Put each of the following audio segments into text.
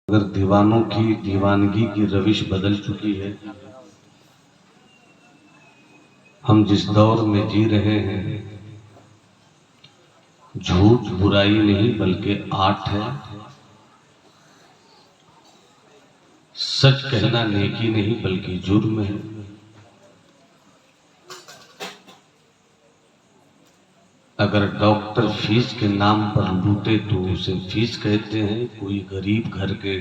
अगर दीवानों की दीवानगी की रविश बदल चुकी है, हम जिस दौर में जी रहे हैं, झूठ बुराई नहीं बल्कि आर्ट है। सच कहना नेकी नहीं बल्कि जुर्म है। अगर डॉक्टर फीस के नाम पर लूटे तो उसे फीस कहते हैं। कोई गरीब घर के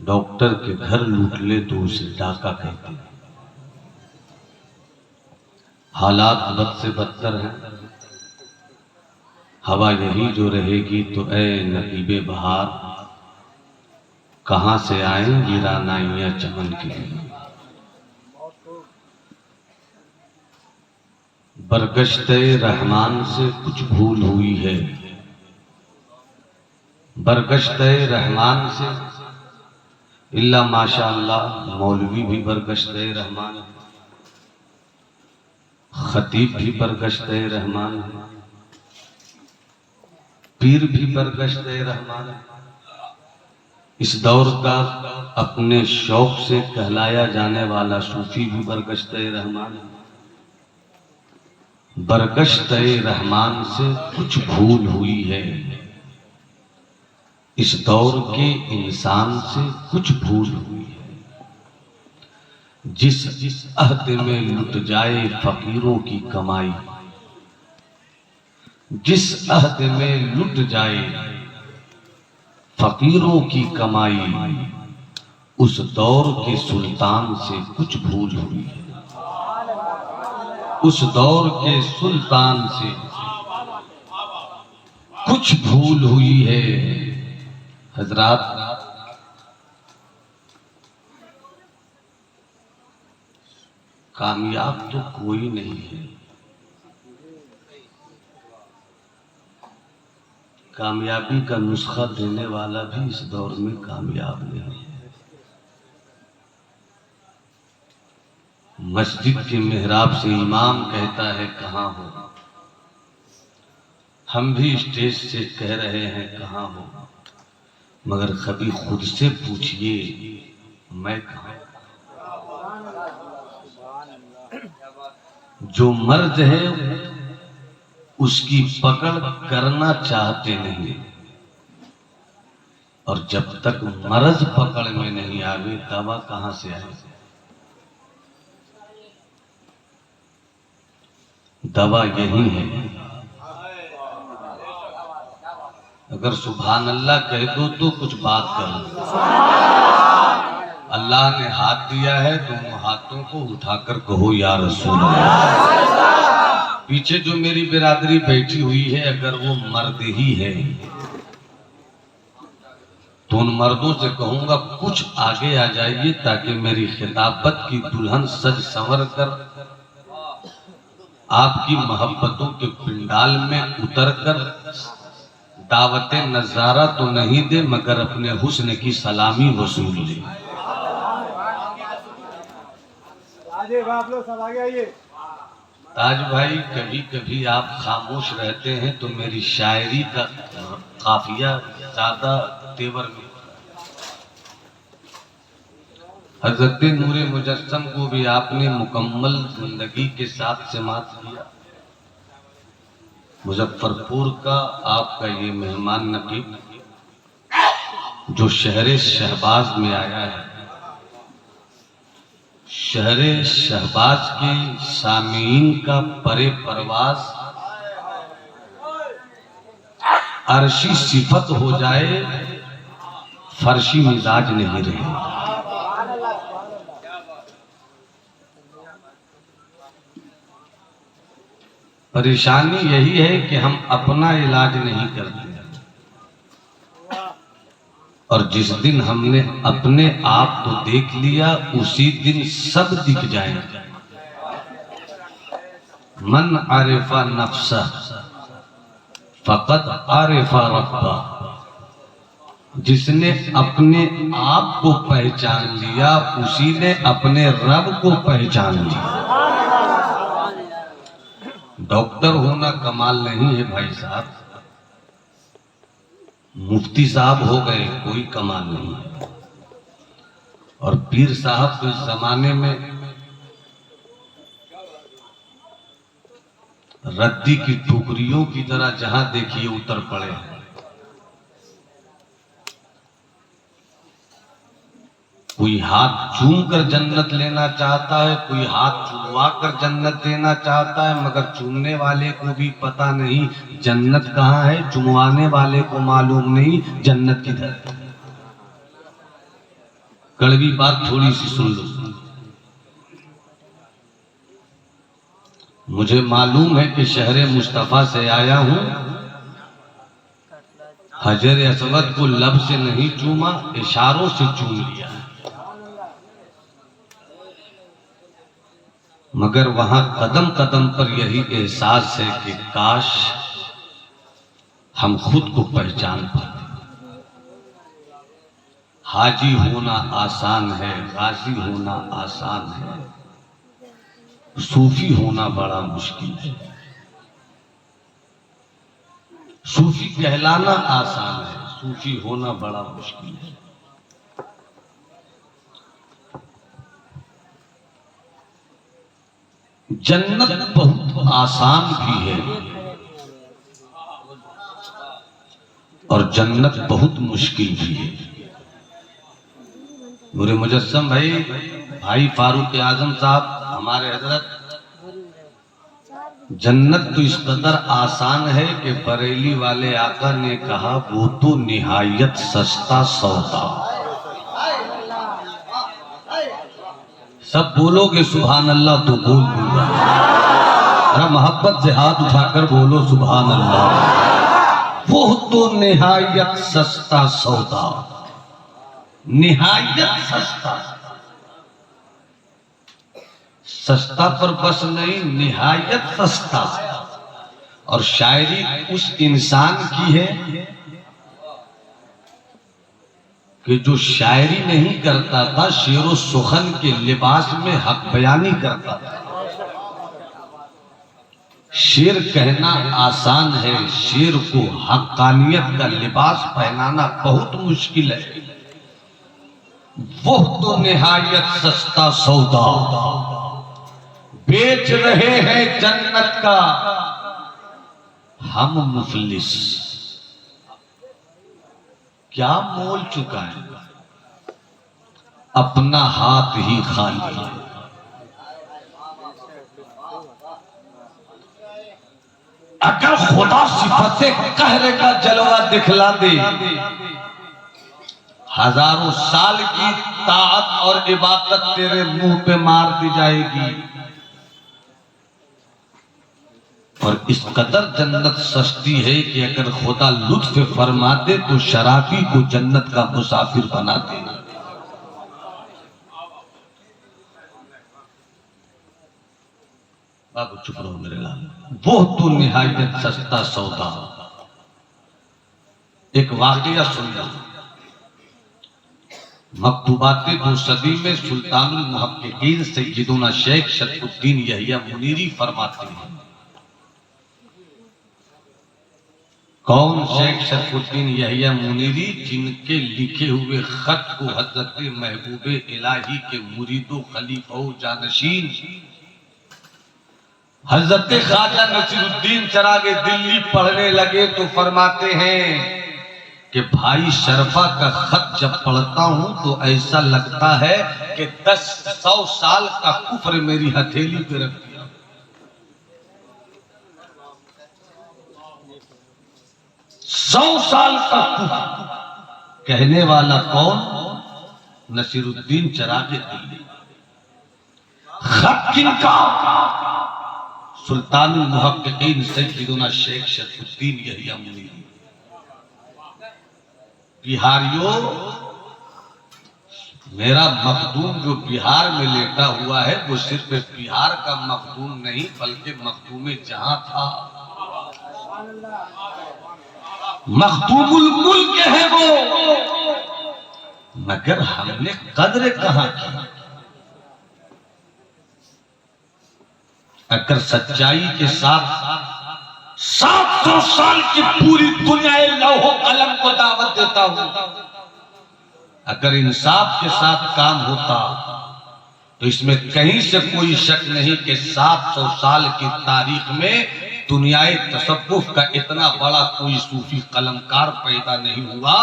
डॉक्टर के घर लूट ले तो उसे डाका कहते हैं। हालात बद से बदतर हैं, हवा यही जो रहेगी तो ऐ नकीबे बहार, कहां से आए वीरानाइयां चमन के लिए। बरगश्ते रहमान से कुछ भूल हुई है, बरगश्ते रहमान से इल्ला माशाअल्लाह। मौलवी भी बरगश्ते रहमान, खतीब भी बरगश्ते रहमान, पीर भी बरगश्ते रहमान। इस दौर का अपने शौक से कहलाया जाने वाला सूफी भी बरगश्ते रहमान। बरगश्ते रहमान से कुछ भूल हुई है, इस दौर के इंसान से कुछ भूल हुई है। जिस अहद में लुट जाए फकीरों की कमाई, जिस अहद में लुट जाए फकीरों की कमाई, उस दौर के सुल्तान से कुछ भूल हुई है। उस दौर के सुल्तान से कुछ भूल हुई है। हजरात, कामयाब तो कोई नहीं है, कामयाबी का नुस्खा देने वाला भी इस दौर में कामयाब नहीं है। मस्जिद के मेहराब से इमाम कहता है कहाँ हो, हम भी स्टेज से कह रहे हैं कहाँ हो, मगर कभी खुद से पूछिए मैं कहाँ। जो मर्द है उसकी पकड़ करना चाहते नहीं, और जब तक मर्ज पकड़ में नहीं आवे दवा कहां से आए। दवा यही है। अगर सुभान अल्लाह कह दो तो कुछ बात करो। अल्लाह ने हाथ दिया है, दोनों हाथों को उठाकर कहो या रसूल अल्लाह। पीछे जो मेरी बिरादरी बैठी हुई है, अगर वो मर्द ही है तो उन मर्दों से कहूंगा कुछ आगे आ जाइए, ताकि मेरी खिताबत की दुल्हन सज संवर कर आपकी मोहब्बतों के पिंडाल में उतरकर दावते नजारा तो नहीं दे, मगर अपने हुस्न की सलामी वसूल ले। ताज भाई, कभी कभी आप खामोश रहते हैं तो मेरी शायरी का काफिया ज्यादा तेवर में। हजरत नूरे मुजस्सम को भी आपने मुकम्मल जिंदगी के साथ समात किया। मुजफ्फरपुर का आपका ये मेहमान नकीब जो शहरे शहबाज में आया है, शहरे शहबाज के सामीन का परे परवाज अर्शी सिफत हो जाए, फर्शी मिजाज नहीं रहे। परेशानी यही है कि हम अपना इलाज नहीं करते, और जिस दिन हमने अपने आप को देख लिया उसी दिन सब दिख जाएगा। मन आरिफा नफ्सा फकत आरिफा रब्बा। जिसने अपने आप को पहचान लिया उसी ने अपने रब को पहचान लिया। डॉक्टर होना कमाल नहीं है भाई साहब, मुफ्ती साहब हो गए, कोई कमाल नहीं है। और पीर साहब तो इस जमाने में रद्दी की टुकड़ियों की तरह जहां देखिए उतर पड़े हैं। कोई हाथ चूम कर जन्नत लेना चाहता है, कोई हाथ चुमवा कर जन्नत देना चाहता है, मगर चूमने वाले को भी पता नहीं जन्नत कहाँ है, चुमवाने वाले को मालूम नहीं जन्नत किधर है। कड़वी बात थोड़ी सी सुन लो। मुझे मालूम है कि शहर मुस्तफा से आया हूं, हजर असवद को लब से नहीं चूमा, इशारों से चूम लिया, मगर वहां कदम कदम पर यही एहसास है कि काश हम खुद को पहचान पाते। हाजी होना आसान है, गाजी होना आसान है, सूफी होना बड़ा मुश्किल है। सूफी कहलाना आसान है, सूफी होना बड़ा मुश्किल है। जन्नत बहुत आसान भी है और जन्नत बहुत मुश्किल भी है। मेरे मुजस्सम भाई फारूक आजम साहब हमारे हजरत, जन्नत तो इस कदर आसान है कि बरेली वाले आका ने कहा वो तो निहायत सस्ता सौदा। सब बोलोगे सुभान अल्लाह तो बोल दूंगा, जरा मोहब्बत से हाथ उठाकर बोलो सुभान अल्लाह। वो तो निहायत सस्ता सौदा, निहायत सस्ता। सस्ता पर बस नहीं, निहायत सस्ता। और शायरी उस इंसान की है कि जो शायरी नहीं करता था, शेर व सुखन के लिबास में हक बयानी करता था। शेर कहना आसान है, शेर को हक्कानियत का लिबास पहनाना बहुत मुश्किल है। वो तो निहायत सस्ता सौदा, बेच रहे हैं जन्नत का हम मुफलिस। क्या मोल चुका है, अपना हाथ ही खाली। अगर खुदा सिफते कहर का जलवा दिखला दे, हजारों साल की ताअत और इबादत तेरे मुंह पे मार दी जाएगी। और इस कदर जन्नत सस्ती है कि अगर खुदा लुत्फ फरमा दे तो शराबी को जन्नत का मुसाफिर बना दे। बाबू चुप रहो मेरे लाल। वो तो निहायत सस्ता सौदा। एक वाकया सुन लो। मकतूबाते दो सदी में सुल्तानुल मुहक्किकीन सय्यदुना शेख शरफुद्दीन यहिया मुनीरी फरमाते हैं। कौन शेख शरफुद्दीन यहिया मुनीरी? जिनके लिखे हुए खत को हजरत महबूब इलाही के मुरीदो खलीफो जानशीन हजरत ख्वाजा नसीरुद्दीन चरागे दिल्ली पढ़ने लगे तो फरमाते हैं कि भाई शरफा का खत जब पढ़ता हूं तो ऐसा लगता है कि 100 साल का कुफ्र मेरी हथेली पे रख दिया। सौ साल का कुफ्र कहने वाला कौन? नसीरुद्दीन चरागे दिल्ली। खत किनका? सुल्तानुल मुहक्किकीन सय्यदुना शेख शरफुद्दीन यहिया मुनीरी। बिहारियों, मेरा मखदूम जो बिहार में लेटा हुआ है वो सिर्फ बिहार का मखदूम नहीं बल्कि मखदूम जहां था। मखदूमुल मुल्क है वो, मगर हमने कद्र कहां की? अगर सच्चाई के साथ 700 साल की पूरी दुनिया लौहो कलम को दावत देता हूं। अगर इंसाफ के साथ काम होता तो इसमें कहीं से कोई शक नहीं कि 700 साल की तारीख में दुनियाए तसव्वुफ का इतना बड़ा कोई सूफी कलमकार पैदा नहीं हुआ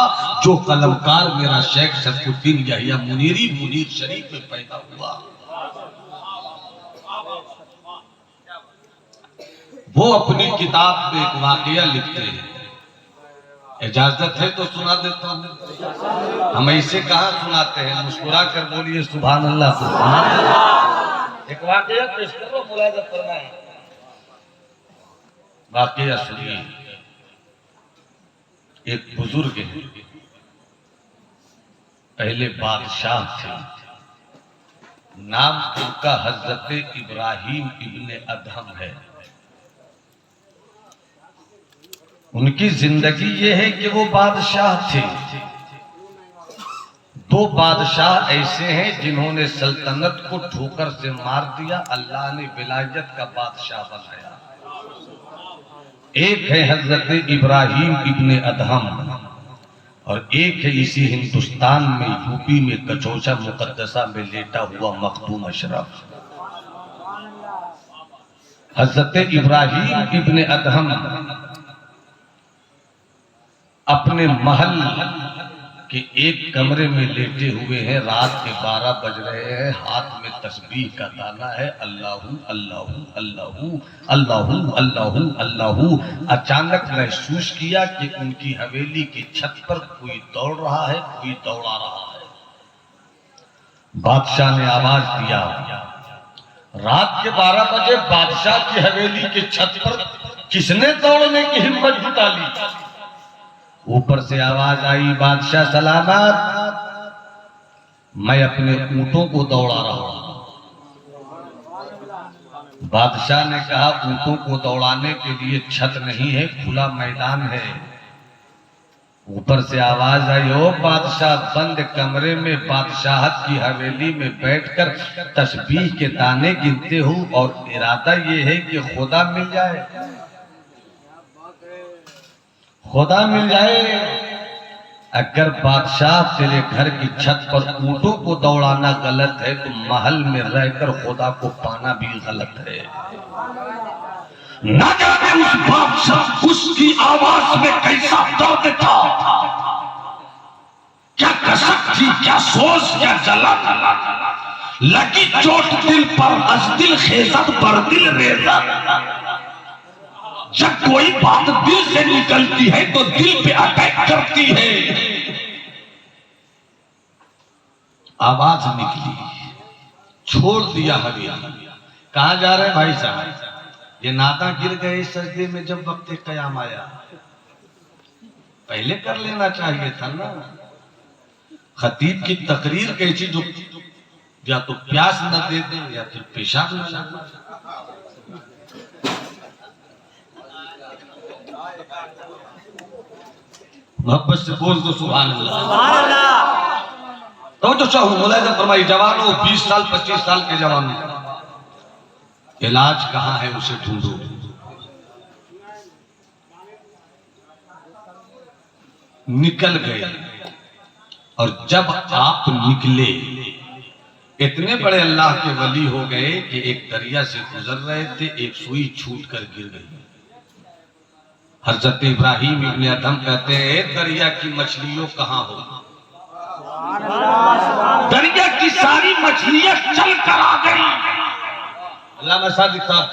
जो कलमकार मेरा शेख शरफुद्दीन यहिया मुनीरी मुनीर शरीफ में पैदा हुआ। वो अपनी किताब में एक वाकया लिखते हैं, इजाजत है तो सुना देता हूं। हम ऐसे कहाँ सुनाते हैं, मुस्कुरा कर बोलिए सुभान अल्लाह सुभान अल्लाह। एक वाकया पेश करो, मुलाजा फरमाए। वाकया सुनिए। एक बुजुर्ग है, पहले बादशाह थे, नाम उनका हजरत इब्राहिम इब्ने अदहम है। उनकी जिंदगी ये है कि वो बादशाह थे। दो बादशाह ऐसे हैं जिन्होंने सल्तनत को ठोकर से मार दिया, अल्लाह ने विलायत का बादशाह बनाया। एक है हजरत इब्राहिम इब्ने अदहम और एक है इसी हिंदुस्तान में यूपी में कचौचा मुकद्दसा में लेटा हुआ मखदूम अशरफ। हजरत इब्राहिम इब्ने अदहम अपने महल के एक कमरे में लेटे हुए हैं। रात के 12 बज रहे हैं, हाथ में तस्बीह का दाना है, अल्लाहू अल्लाहू अल्लाहू अल्लाहू अल्लाहू अल्लाहू। अचानक महसूस किया कि उनकी हवेली की छत पर कोई दौड़ रहा है, कोई दौड़ा रहा है। बादशाह ने आवाज दिया। रात के 12 बजे बादशाह की हवेली की छत पर किसने दौड़ने की हिम्मत जुटा ली? ऊपर से आवाज आई, बादशाह सलामत, मैं अपने ऊंटों को दौड़ा रहा हूं। बादशाह ने कहा, ऊंटों को दौड़ाने के लिए छत नहीं है, खुला मैदान है। ऊपर से आवाज आई, ओ बादशाह, बंद कमरे में बादशाहत की हवेली में बैठकर तस्बीह के दाने गिनते हो और इरादा ये है कि खुदा मिल जाए, खुदा मिल जाए। अगर बादशाह तेरे घर की छत पर ऊंटों को दौड़ाना गलत है तो महल में रहकर खुदा को पाना भी गलत है। ना जाने उस बादशाह उसकी आवाज में कैसा दर्द था, क्या कसक थी, क्या सोच, क्या जलन। लगी चोट दिल पर अजदिल खेजत पर दिल रेजत। जब कोई बात दिल से निकलती है तो दिल पे अटैक करती है। आवाज निकली, छोड़ दिया हवेली। कहां जा रहे हैं भाई साहब? ये नाता गिर गए सजदे में जब वक्त कयाम आया। पहले कर लेना चाहिए था ना। खतीब की तकरीर कैसी जो या तो प्यास न दे दे या फिर पेशाब न लगे। मोहब्बत से बोल दो सुभान अल्लाह। तो जो चाहूं मुलाज़ा फरमाई, जवानों 20 साल 25 साल के जवानों, इलाज कहां है उसे ढूंढो। निकल गए और जब आप निकले इतने बड़े अल्लाह के वली हो गए कि एक दरिया से गुजर रहे थे, एक सुई छूट कर गिर गई। हजरत इब्राहिम इब्ने अदहम कहते हैं, दरिया की मछलियों कहां हो? दरिया की सारी मछलियां चल कर आ गई। अल्लामा सादिक साहब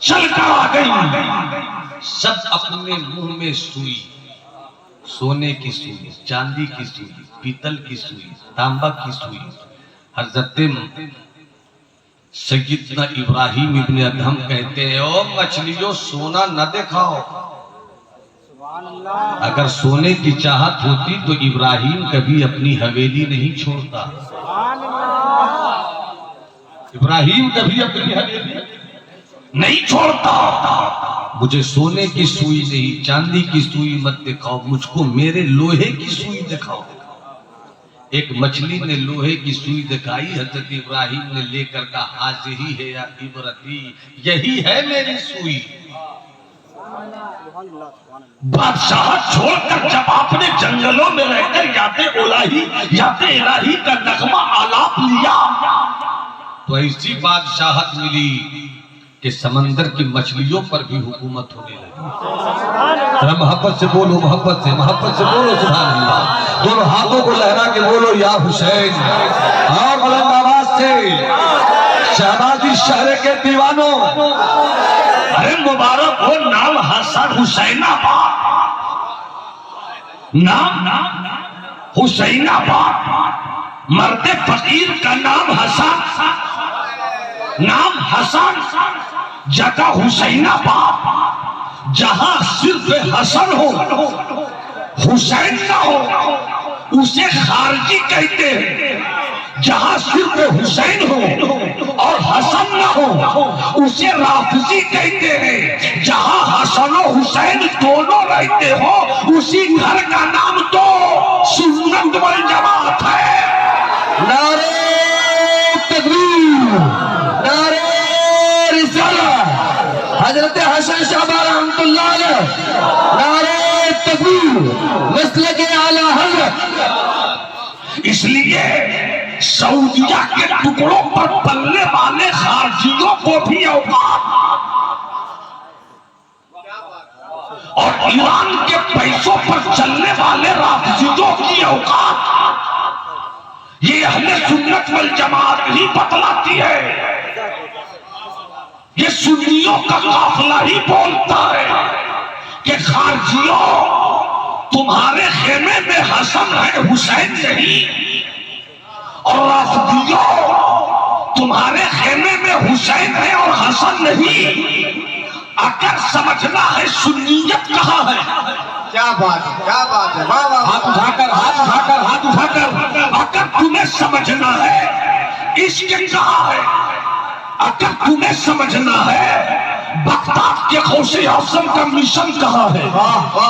चल कर आ गई। सब अपने मुंह में सुई, सोने की सुई, चांदी की सुई, पीतल की सुई, तांबा की सुई। हजरत सैयदना इब्राहिम इब्ने अदहम कहते हैं, ओ मछलियों सोना न दिखाओ। अगर सोने की चाहत होती तो इब्राहिम कभी अपनी हवेली नहीं छोड़ता। इब्राहिम कभी अपनी हवेली नहीं छोड़ता। मुझे सोने की सुई नहीं, चांदी की सुई मत दिखाओ, मुझको मेरे लोहे की सुई दिखाओ। एक मछली ने लोहे की सुई दिखाई, हजरत इब्राहिम ने लेकर कहा, हाज़िही है या इबरती, यही है मेरी सुई। बादशाह छोड़कर जब आपने जंगलों में रहकर याते ओलाही याते इलाही का नगमा आलाप लिया तो ऐसी बादशाहत मिली कि समंदर की मछलियों पर भी हुकूमत होने लगी। मोहब्बत से बोलो, मोहब्बत से बोलो सुभान अल्लाह। दोनों हाथों को लहरा के बोलो या हुसैन। और बुलंद आवाज से शहबाजी शहर के दीवानों, अरे मुबारक हो नाम हसन हुसैनाबाद, नाम हुसैनाबाद, मर्द फकीर का नाम हसन, नाम हसन, जगह हुसैनाबाद। जहां सिर्फ हसन हो हुसैन ना हो उसे खारजी कहते हैं। जहां सिर्फ हुसैन हो और हसन ना हो उसे राफिजी कहते हैं। जहां हसन और हुसैन दोनों रहते हो उसी घर का नाम तो सुन्नत वल जमात है। नारे तकबीर, नारे रिसालत, हजरत हसन शाहबाज रहमतुल्लाह अलैह, नारे तकबीर, मसलक आला हजरत। इसलिए सऊदिया के टुकड़ों पर पलने वाले खारजियों को भी औकात और ईरान के पैसों पर चलने वाले राफिजियों की औकात ये अहले सुन्नत वल जमात ही बतलाती है। ये सुन्नियों का काफिला ही बोलता है कि खारजियों तुम्हारे खेमे में हसन है हुसैन नहीं, और राफिजियों तुम्हारे खेमे में हुसैन है और हसन नहीं। अगर समझना है सुन्नियत कहाँ है, क्या बात है, क्या बात है, वाह वाह। हाथ उठाकर अगर तुम्हें समझना है इश्क कहाँ है, अगर तुम्हें समझना है बगदाद के गौसे आज़म का मिशन कहाँ है,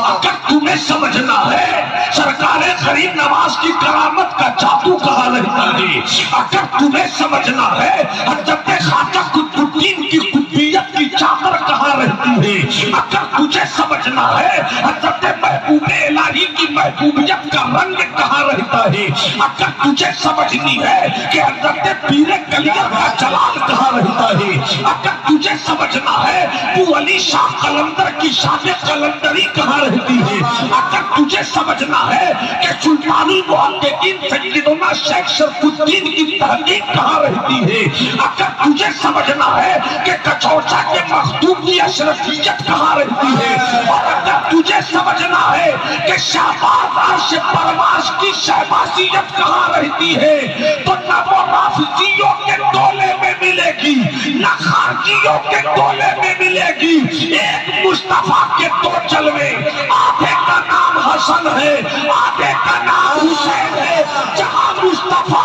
अगर तुम्हें समझना है सरकारे गरीब नवाज की करामत का जादू कहाँ रहता है, अगर तुम्हें समझना है हज़रत ख्वाजा कुतुबुद्दीन की कुतुबियत की चादर कहाँ रहती है, अगर तुझे समझना है हज़रत महबूबे इलाही की महबूबियत का रंग कहाँ रहता है, अगर तुझे समझनी है कि हज़रत पीरे कलियर का जलाल कहाँ रहता है, अगर तुझे समझना है तू अली शाह कलंदर की शान कलंदरी कहाँ रहती है, अगर तुझे समझना है कि सुल्तानुल मुहद्दिकीन सय्यदुना शेख शरफुद्दीन की तहकीक कहाँ रहती है, अगर तुझे समझना है कि कचौचा के मखदूम की अशरफियत कहाँ रहती है, और अगर तुझे समझना है कि शाहबाज अर्श परवाज की शहबाजियत कहाँ रहती है, तो न वो राफिजियों के टोले में मिलेगी न खारजियों के टोले में मिलेगी। एक मुस्तफा के दो जलवे, आधे का नाम हसन है आधे का नाम हुसैन है। जहां मुस्तफा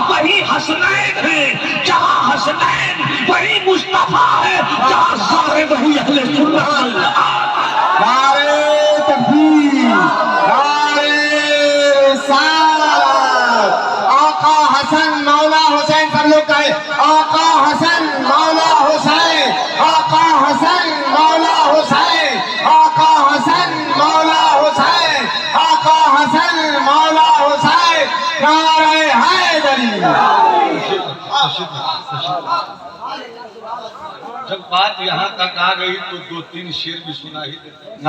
वही हसनैन है, जहां हसनैन वही मुस्तफा है, जहां सारे वही अहले सुन्नत वल जमात। नारे तकबीर, नारे रिसालत। आका हसन मौला हुसैन, सब लोग कहे आका हसन मौला हुसैन, आका हसन मौला हुसैन, आका हसन मौला हुसैन, आका हसन मौला हुसैन। नारे हैदरी। जब बात यहाँ तक आ गई तो 2-3 शेर भी सुना ही देते।